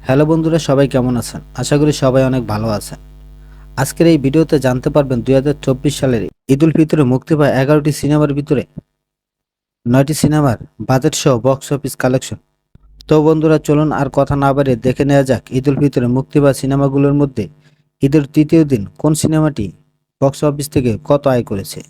Hello বন্ধুরা, সবাই কেমন আছেন? আশা করি সবাই অনেক ভালো আছেন। আজকের এই ভিডিওতে জানতে পারবেন 2024 সালের ঈদ উল ফিতরে মুক্তি পায় 11টি সিনেমার ভিতরে 9টি সিনেমার বাজেট সহ বক্স অফিস কালেকশন। তো বন্ধুরা, চলুন আর কথা না বাড়িয়ে দেখে নেওয়া যাক ঈদ উল ফিতরে মুক্তি পাওয়া সিনেমাগুলোর মধ্যে ঈদের তৃতীয় দিন কোন সিনেমাটি বক্স অফিস থেকে কত আয় করেছে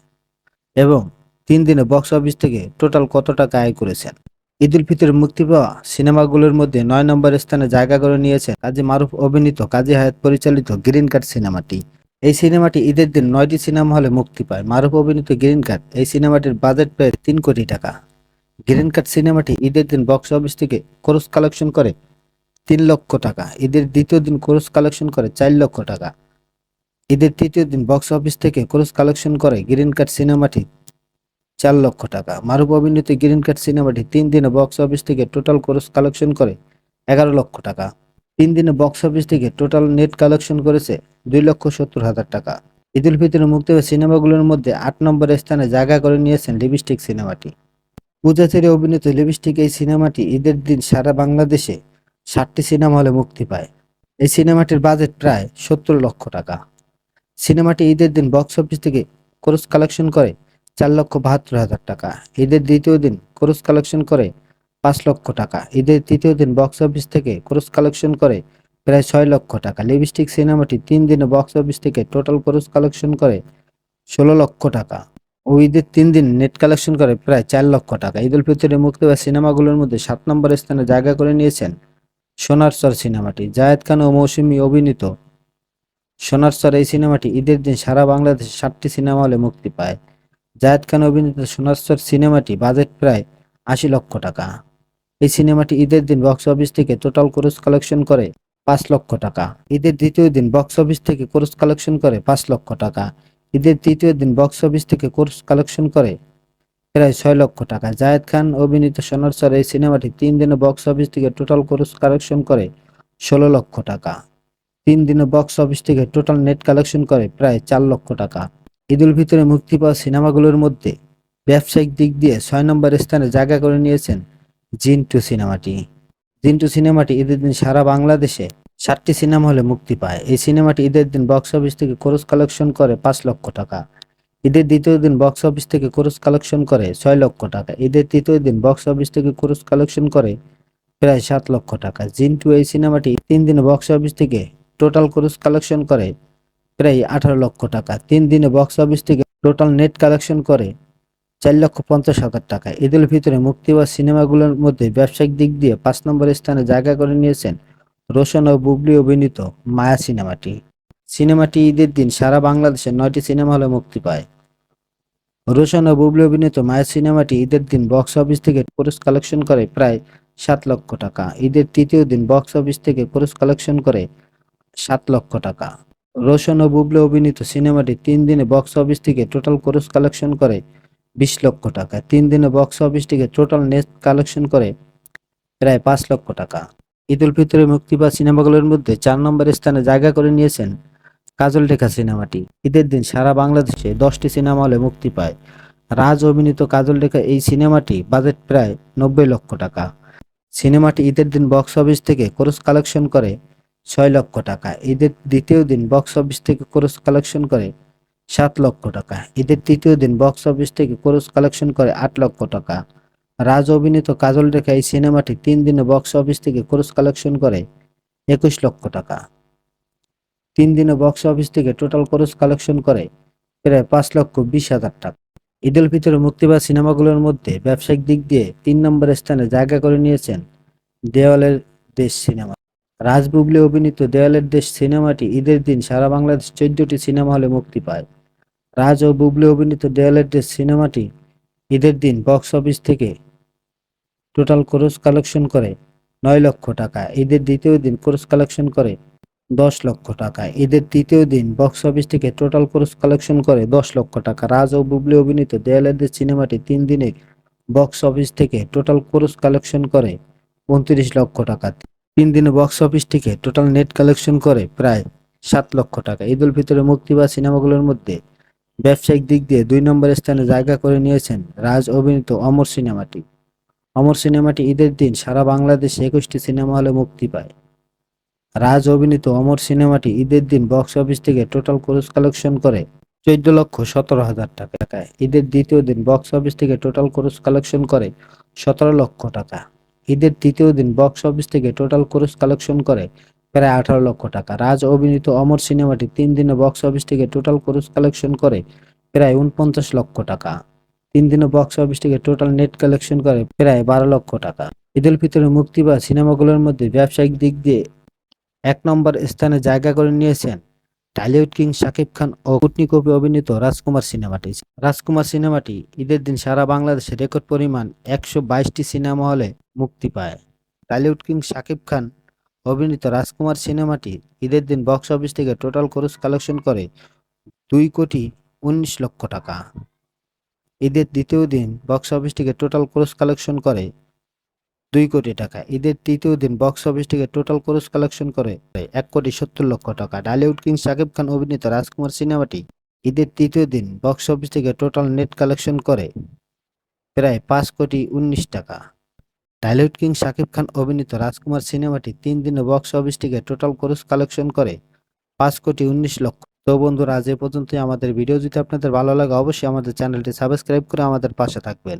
এবং 3 দিনে বক্স অফিস থেকে টোটাল কত টাকা আয় করেছেন। ঈদ উল ফিতরে মুক্তি পাওয়া সিনেমাগুলোর মধ্যে 9 নম্বর স্থানে জায়গা করে নিয়েছে কাজী মারুফ অভিনীত, কাজী হায়াৎ পরিচালিত গ্রিন কার্ড সিনেমাটি। এই সিনেমাটি ঈদের দিন 9টি সিনেমা হলে মুক্তি পায়। মারুফ অভিনীত গ্রিন কার্ড এই সিনেমাটির বাজেট প্রায় 3 কোটি টাকা। গ্রিন কার্ড সিনেমাটি ঈদের দিন বক্স অফিস থেকে ক্রস কালেকশন করে 3 লক্ষ টাকা। ঈদের দ্বিতীয় দিন ক্রস কালেকশন করে 4 লক্ষ টাকা। ঈদের তৃতীয় দিন বক্স অফিস থেকে ক্রস কালেকশন করে গ্রিন কার্ড সিনেমাটি 4 লক্ষ টাকা। মারুফ অভিনীত গ্রিন কার্ড সিনেমাটি 3 দিনে বক্স অফিস থেকে টোটাল ক্রস কালেকশন করে 11 লক্ষ টাকা। 3 দিনে বক্স অফিস থেকে টোটাল নেট কালেকশন করেছে 2,70,000 টাকা। ঈদ উল ফিতরে মুক্তি পাওয়া সিনেমাগুলোর মধ্যে 8 নম্বর স্থানে জায়গা করে নিয়েছেন লিপস্টিক সিনেমাটি। পূজা চেরি অভিনীত লিপস্টিক এই সিনেমাটি ঈদের দিন সারা বাংলাদেশে 7টি সিনেমা হলে মুক্তি পায়। এই সিনেমাটির বাজেট প্রায় 70 লক্ষ টাকা। সিনেমাটি ঈদের দিন বক্স অফিস থেকে ক্রস কালেকশন করে 4,72,000 টাকা। ঈদের দ্বিতীয় দিন ক্রস কালেকশন করে 5 লক্ষ টাকা। ঈদের তৃতীয় দিন বক্স অফিস থেকে ক্রস কালেকশন করে প্রায় 6 লক্ষ টাকা। লিপস্টিক সিনেমাটি 3 দিনে বক্স অফিস থেকে টোটাল ক্রস কালেকশন করে 16 লক্ষ টাকা ও ঈদের 3 দিন নেট কালেকশন করে প্রায় 4 লক্ষ টাকা। ঈদ উল ফিতরে মুক্তি পাওয়া সিনেমাগুলোর মধ্যে 7 নম্বর স্থানে জায়গা করে নিয়েছেন সোনার চর সিনেমাটি। জায়েদ খান ও মৌসুমী অভিনীত সোনার চর এই সিনেমাটি ঈদের দিন সারা বাংলাদেশে 7টি সিনেমা হলে মুক্তি পায়। জায়েদ খান অভিনীত সোনার চর সিনেমাটি বাজেট প্রায় 80 লক্ষ টাকা। এই সিনেমাটি ঈদের দিন বক্স অফিস থেকে টোটাল ক্রস কালেকশন করে 5 লক্ষ টাকা। ঈদের দ্বিতীয় দিন বক্স অফিস থেকে ক্রস কালেকশন করে 5 লক্ষ টাকা। ঈদের তৃতীয় দিন বক্স অফিস থেকে ক্রস কালেকশন করে প্রায় 6 লক্ষ টাকা। জায়েদ খান অভিনীত সোনার চর এই সিনেমাটি 3 দিনে বক্স অফিস থেকে টোটাল ক্রস কালেকশন করে 16 লক্ষ টাকা। 3 দিনে বক্স অফিস থেকে টোটাল নেট কালেকশন করে প্রায় 4 লক্ষ টাকা। ঈদ উল ফিতরে মুক্তি পাওয়া সিনেমাগুলোর মধ্যে ব্যবসায়িক দিক দিয়ে 6 নম্বর স্থানে জায়গা করে নিয়েছেন জিন টু সিনেমাটি। জিন টু সিনেমাটি ঈদের দিন সারা বাংলাদেশে 7টি সিনেমা হলে মুক্তি পায়। এই সিনেমাটি ঈদের দিন বক্স অফিস থেকে ক্রস কালেকশন করে 5 লক্ষ টাকা। ঈদের দ্বিতীয় দিন বক্স অফিস থেকে ক্রস কালেকশন করে 6 লক্ষ টাকা। ঈদের তৃতীয় দিন বক্স অফিস থেকে ক্রস কালেকশন করে প্রায় 7 লক্ষ টাকা। জিন টু এই সিনেমাটি 3 দিনে বক্স অফিস থেকে টোটাল ক্রস কালেকশন করে প্রায় 18 লক্ষ টাকা। 3 দিনে বক্স অফিস থেকে টোটাল নেট কালেকশন করে 4,50,000 টাকা। ঈদ উল ফিতরে মুক্তি পাওয়া সিনেমাগুলোর মধ্যে ব্যবসায়িক দিক দিয়ে 5 নম্বর স্থানে জায়গা করে নিয়েছেন রোশন ও বুবলি অভিনীত মায়া সিনেমাটি। সিনেমাটি ঈদের দিন সারা বাংলাদেশে 9টি সিনেমা হলে মুক্তি পায়। রোশন ও বুবলি অভিনীত মায়া সিনেমাটি ঈদের দিন বক্স অফিস থেকে ক্রস কালেকশন করে প্রায় 7 লক্ষ টাকা। ঈদের তৃতীয় দিন বক্স অফিস থেকে ক্রস কালেকশন করে 7 লক্ষ টাকা। রোশন ও বুবলি অভিনীত সিনেমাটি 3 দিনে বক্স অফিস থেকে টোটাল ক্রস কালেকশন করে 20 লক্ষ টাকা। 3 দিনে বক্স অফিস থেকে টোটাল নেট কালেকশন করে প্রায় 5 লক্ষ টাকা। ঈদ উল ফিতরে মুক্তি পাওয়া সিনেমাগুলোর মধ্যে 4 নম্বর স্থানে জায়গা করে নিয়েছেন কাজল রেখা সিনেমাটি। ঈদের দিন সারা বাংলাদেশে 10টি সিনেমা হলে মুক্তি পায়। রাজ অভিনীত কাজল রেখা এই সিনেমাটি বাজেট প্রায় 90 লক্ষ টাকা। সিনেমাটি ঈদের দিন বক্স অফিস থেকে ক্রস কালেকশন করে 6 লক্ষ টাকা। ঈদের দ্বিতীয় দিন বক্স অফিস থেকে ক্রস কালেকশন করে 7 লক্ষ টাকা। ঈদের তৃতীয় দিন বক্স অফিস থেকে ক্রস কালেকশন করে 8 লক্ষ টাকা। রাজ অভিনীত কাজল রেখা এই সিনেমাটি 3 দিনে বক্স অফিস থেকে ক্রস কালেকশন করে 21 লক্ষ টাকা। 3 দিনে বক্স অফিস থেকে টোটাল ক্রস কালেকশন করে প্রায় 5,20,000 টাকা। ঈদ উল ফিতরে মুক্তি পাওয়া সিনেমাগুলোর মধ্যে ব্যবসায়িক দিক দিয়ে 3 নম্বর স্থানে জায়গা করে নিয়েছেন দেওয়ালের দেশ সিনেমা। রাজ বুবলি অভিনীত দেওয়ালের দেশ সিনেমাটি ঈদের দিন সারা বাংলাদেশ 14টি সিনেমা হলে মুক্তি পায়। রাজ ও বুবলি অভিনীত দেওয়ালের দেশ সিনেমাটি ঈদের দিন বক্স অফিস থেকে টোটাল ক্রস কালেকশন করে 9 লক্ষ টাকা। ঈদের দ্বিতীয় দিন ক্রস কালেকশন করে 10 লক্ষ টাকা। ঈদের তৃতীয় দিন বক্স অফিস থেকে টোটাল ক্রস কালেকশন করে 10 লক্ষ টাকা। রাজ ও বুবলি অভিনীত দেওয়ালের দেশ সিনেমাটি 3 দিনে বক্স অফিস থেকে টোটাল ক্রস কালেকশন করে 29 লক্ষ টাকা। 3 দিনে বক্স অফিস থেকে টোটাল নেট কালেকশন করে প্রায় 7 লক্ষ টাকা। ঈদ উল ফিতরে মুক্তি পাওয়া সিনেমাগুলোর মধ্যে ব্যবসায়িক দিক দিয়ে 2 নম্বর স্থানে জায়গা করে নিয়েছেন রাজ অভিনীত অমর সিনেমাটি। অমর সিনেমাটি ঈদের দিন সারা বাংলাদেশে 21টি সিনেমা হলে মুক্তি পায়। রাজ অভিনীত অমর সিনেমাটি ঈদের দিন বক্স অফিস থেকে টোটাল ক্রস কালেকশন করে 14,17,000 টাকা। ঈদের দ্বিতীয় দিন বক্স অফিস থেকে টোটাল ক্রস কালেকশন করে 17 লক্ষ টাকা। ঈদের তৃতীয় দিন বক্স অফিস থেকে টোটাল ক্রস কালেকশন করে প্রায় 18 লক্ষ টাকা। রাজ অভিনীত অমর সিনেমাটি 3 দিনে বক্স অফিস থেকে টোটাল ক্রস কালেকশন করে প্রায় 49 লক্ষ টাকা। 3 দিনে বক্স অফিস থেকে টোটাল নেট কালেকশন করে প্রায় 12 লক্ষ টাকা। ঈদ উল ফিতরে মুক্তি পাওয়া সিনেমাগুলোর মধ্যে ব্যবসায়িক দিক দিয়ে 1 নম্বর স্থানে জায়গা করে নিয়েছেন টলিউড কিং শাকিব খান ও কুটনি কপি অভিনীত রাজকুমার সিনেমাটি। রাজকুমার সিনেমাটি ঈদের দিন সারা বাংলাদেশে রেকর্ড পরিমাণ 122টি সিনেমা হলে মুক্তি পায়। টলিউড কিং শাকিব খান অভিনীত রাজকুমার সিনেমাটি ঈদের দিন বক্স অফিস থেকে টোটাল ক্রস কালেকশন করে 2,19 লক্ষ টাকা। ঈদের দ্বিতীয় দিন বক্স অফিস থেকে টোটাল ক্রস কালেকশন করে 2 কোটি টাকা। ঈদের তৃতীয় দিন বক্স অফিস থেকে টোটাল ক্রস কালেকশন করে 1,70,00,000 টাকা। টলিউড কিং শাকিব খান অভিনীত রাজকুমার সিনেমাটি ঈদের তৃতীয় দিন বক্স অফিস থেকে টোটাল নেট কালেকশন করে প্রায় 5,19,00,000 টাকা। টলিউড কিং শাকিব খান অভিনীত রাজকুমার সিনেমাটি 3 দিনে বক্স অফিস থেকে টোটাল ক্রস কালেকশন করে 5,19,00,000। তো বন্ধুরা, আজ এ পর্যন্তই। আমাদের ভিডিও যদি আপনাদের ভালো লাগে অবশ্যই আমাদের চ্যানেলটি সাবস্ক্রাইব করে আমাদের পাশে থাকবেন।